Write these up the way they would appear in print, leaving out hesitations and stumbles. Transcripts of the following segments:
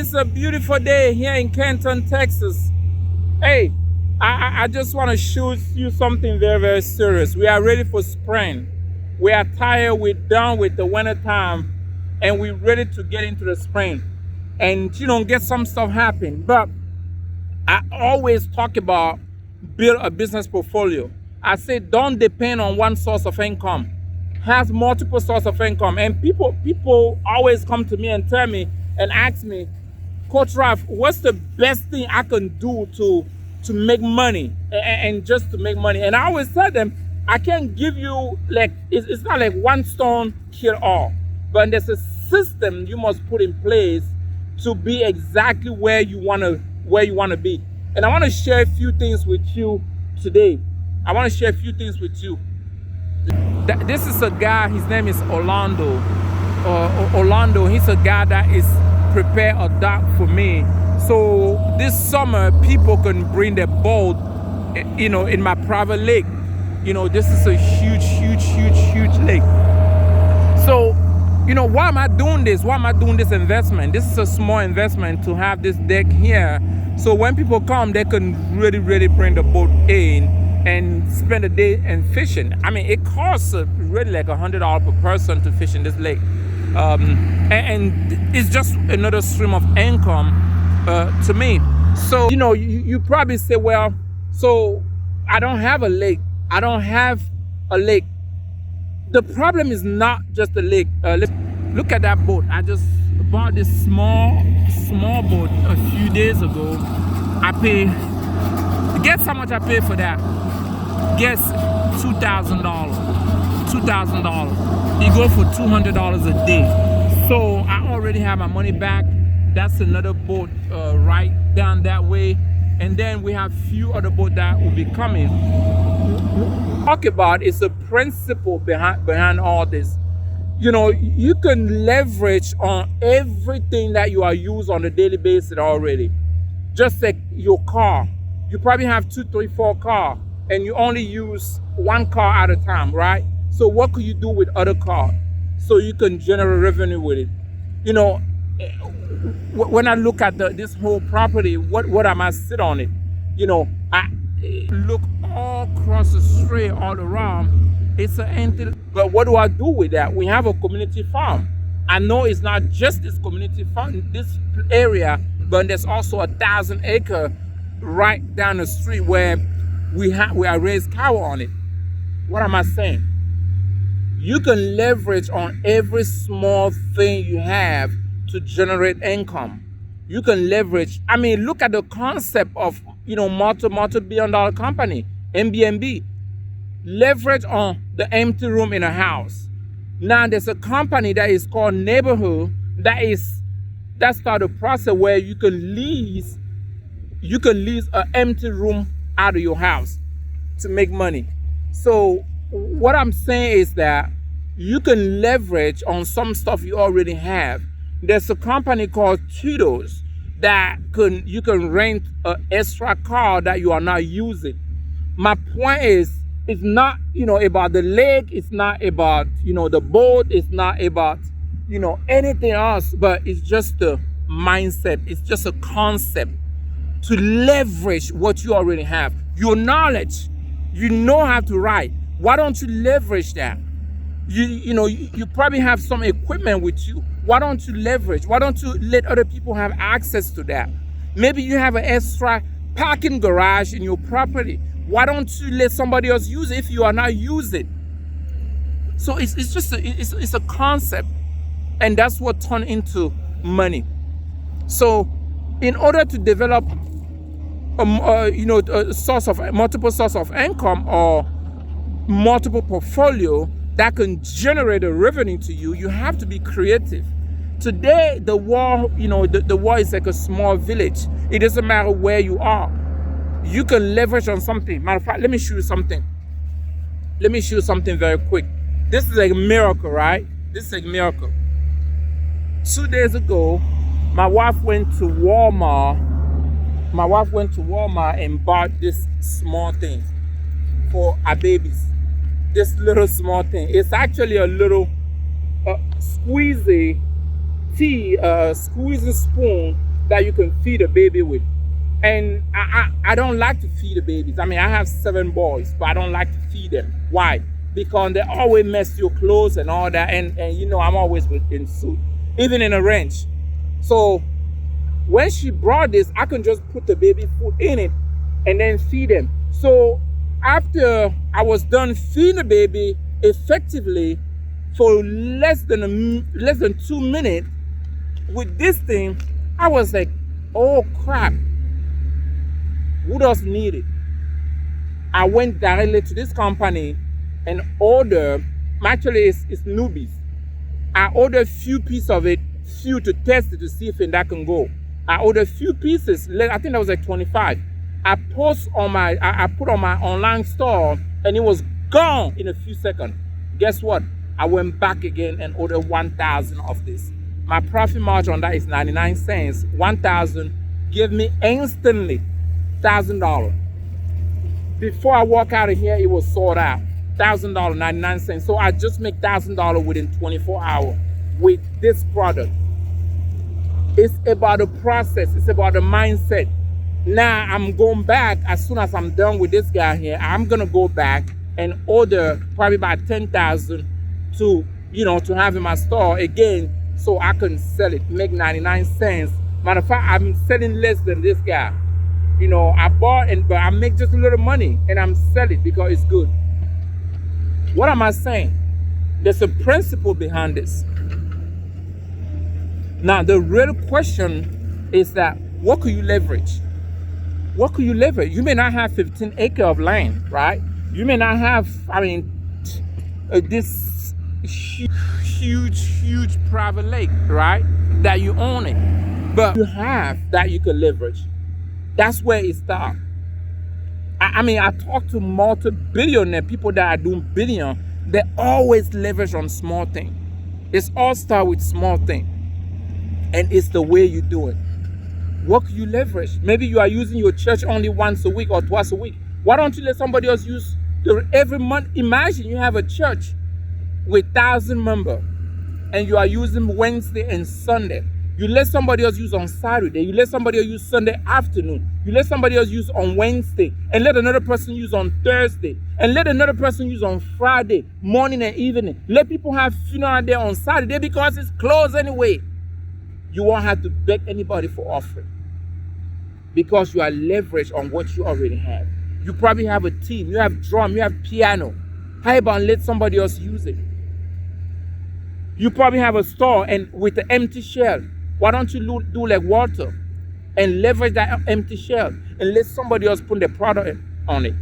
it's a beautiful day here in Canton, Texas. Hey, I just want to show you something very, very serious. We are ready for spring. We are tired, we're done with the winter time, and we're ready to get into the spring. And get some stuff happen. But I always talk about build a business portfolio. I say don't depend on one source of income. Have multiple sources of income. And people always come to me and tell me and ask me, Coach Raph, what's the best thing I can do to make money and just to make money? And I always tell them, I can't give you it's not like one stone kill all, but there's a system you must put in place to be exactly where you want to be. And I want to share a few things with you today. This is a guy, his name is Orlando. He's a guy that is prepared a dock for me. So this summer, people can bring their boat, in my private lake. This is a huge lake. So, why am I doing this? Why am I doing this investment? This is a small investment to have this deck here. So when people come, they can really bring the boat in and spend a day and fishing. I mean, it costs really like $100 per person to fish in this lake. And it's just another stream of income to me. So, you probably say, well, so I don't have a lake. The problem is not just the lake. Look at that boat. I just bought this small boat a few days ago. Guess how much I paid for that? Guess $2,000. It goes for $200 a day. So I already have my money back. That's another boat right down that way. And then we have few other boats that will be coming. Talk about is a principle behind all this. You can leverage on everything that you are used on a daily basis already. Just like your car. You probably have 2, 3, 4 cars, and you only use one car at a time, right? So what could you do with other cars so you can generate revenue with it? When I look at this whole property, what am I sit on it? I look all across the street, all around. It's an empty. But what do I do with that? We have a community farm. I know it's not just this community farm, this area, but there's also 1,000 acre right down the street where we are raised cow on it. What am I saying? You can leverage on every small thing you have to generate income. You can leverage. I mean, look at the concept of multi-billion-dollar company, Airbnb. Leverage on the empty room in a house. Now there's a company that is called Neighborhood that started a process where you can lease an empty room out of your house to make money. So what I'm saying is that you can leverage on some stuff you already have. There's a company called Tudos that you can rent an extra car that you are not using. My point is, it's not about the lake, it's not about the boat, it's not about anything else, but it's just the mindset, it's just a concept to leverage what you already have. Your knowledge, you know how to write. Why don't you leverage that? You probably have some equipment with you. Why don't you leverage? Why don't you let other people have access to that? Maybe you have an extra parking garage in your property. Why don't you let somebody else use it if you are not using it? So it's just a concept, and that's what turned into money. So in order to develop multiple source of income or multiple portfolio that can generate a revenue to you, you have to be creative. Today, the world is like a small village. It doesn't matter where you are. You can leverage on something. Matter of fact, let me show you something. Let me show you something very quick. This is a miracle, right? This is a miracle. 2 days ago, my wife went to Walmart. And bought this small thing for our babies. This little small thing. It's actually a little squeezing spoon that you can feed a baby with. And I don't like to feed the babies. I mean, I have 7 boys, but I don't like to feed them. Why? Because they always mess your clothes and all that. And you know, I'm always in suit, even in a ranch. So when she brought this, I can just put the baby food in it and then feed them. So after I was done feeding the baby effectively for less than 2 minutes with this thing, I was like, oh crap, who does need it? I went directly to this company and ordered, actually it's newbies. I ordered a few pieces of it, few to test it to see if that can go. I ordered a few pieces, I think that was like 25. I put on my online store and it was gone in a few seconds. Guess what? I went back again and ordered 1,000 of this. My profit margin on that is 99 cents. 1,000 give me instantly $1,000. Before I walk out of here, it was sold out. $1,000, 99 cents. So I just make $1,000 within 24 hours with this product. It's about the process. It's about the mindset. Now I'm going back, as soon as I'm done with this guy here, I'm gonna go back and order probably about 10,000 to, you know, to have in my store again, so I can sell it, make 99 cents. Matter of fact, I'm selling less than this guy. You know, I bought but I make just a little money and I'm selling it because it's good. What am I saying? There's a principle behind this. Now, the real question is that, what could you leverage? What could you leverage? You may not have 15 acres of land, right? You may not have, this huge private lake, right? That you own it. But you have that you can leverage. That's where it starts. I talk to multi-billionaire people that are doing billion. They always leverage on small things. It's all start with small things. And it's the way you do it. What can you leverage? Maybe you are using your church only once a week or twice a week. Why don't you let somebody else use every month? Imagine you have a church with 1,000 members and you are using Wednesday and Sunday. You let somebody else use on Saturday. You let somebody else use Sunday afternoon. You let somebody else use on Wednesday. And let another person use on Thursday. And let another person use on Friday, morning and evening. Let people have funeral there on Saturday because it's closed anyway. You won't have to beg anybody for offering because you are leveraged on what you already have. You probably have a team. You have drum. You have piano. How about let somebody else use it? You probably have a store and with an empty shell. Why don't you do like water and leverage that empty shell and let somebody else put their product on it?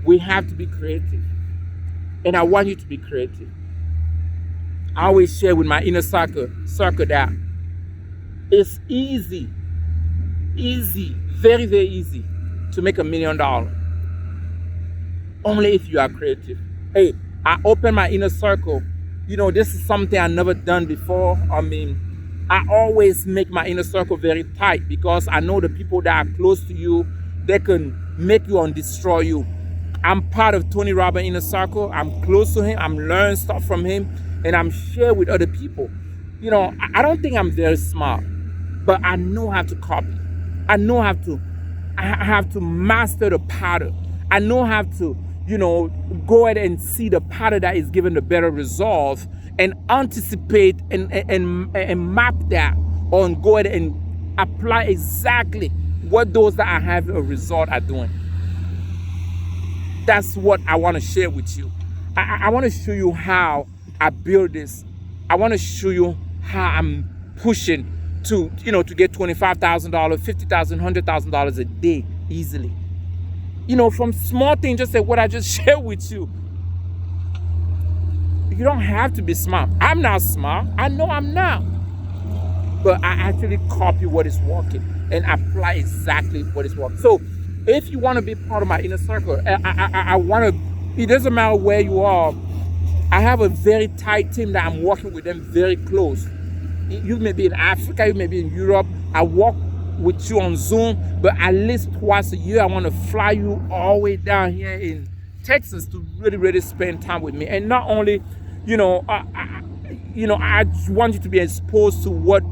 We have to be creative. And I want you to be creative. I always share with my inner circle that it's easy, very, very easy to make $1 million. Only if you are creative. Hey, I open my inner circle. You know, this is something I've never done before. I always make my inner circle very tight because I know the people that are close to you, they can make you and destroy you. I'm part of Tony Robbins' inner circle. I'm close to him. I'm learning stuff from him. And I'm sharing with other people. You know, I don't think I'm very smart, but I know how to copy. I have to master the pattern. I know how to, you know, go ahead and see the pattern that is giving the better result and anticipate and map that and go ahead and apply exactly what those that I have a result are doing. That's what I want to share with you. I want to show you how I build this. I want to show you how I'm pushing to, you know, to get $25,000, $50,000, $100,000 a day easily. You know, from small things, just like what I just shared with you. You don't have to be smart. I'm not smart. I know I'm not. But I actually copy what is working and apply exactly what is working. So if you want to be part of my inner circle, I want to, it doesn't matter where you are. I have a very tight team that I'm working with them very close. You may be in Africa, you may be in Europe. I work with you on Zoom, but at least twice a year, I want to fly you all the way down here in Texas to really spend time with me. And not only, I want you to be exposed to what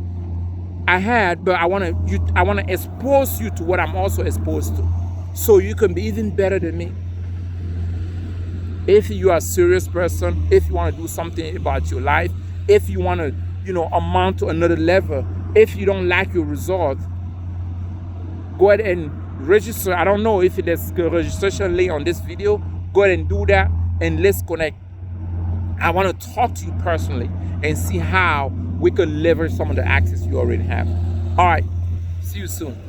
I had, but I want to expose you to what I'm also exposed to, so you can be even better than me. If you are a serious person, if you want to do something about your life, if you want to, amount to another level, if you don't like your result, go ahead and register. I don't know if there's a registration link on this video. Go ahead and do that, and let's connect. I want to talk to you personally and see how we could leverage some of the access you already have. All right, see you soon.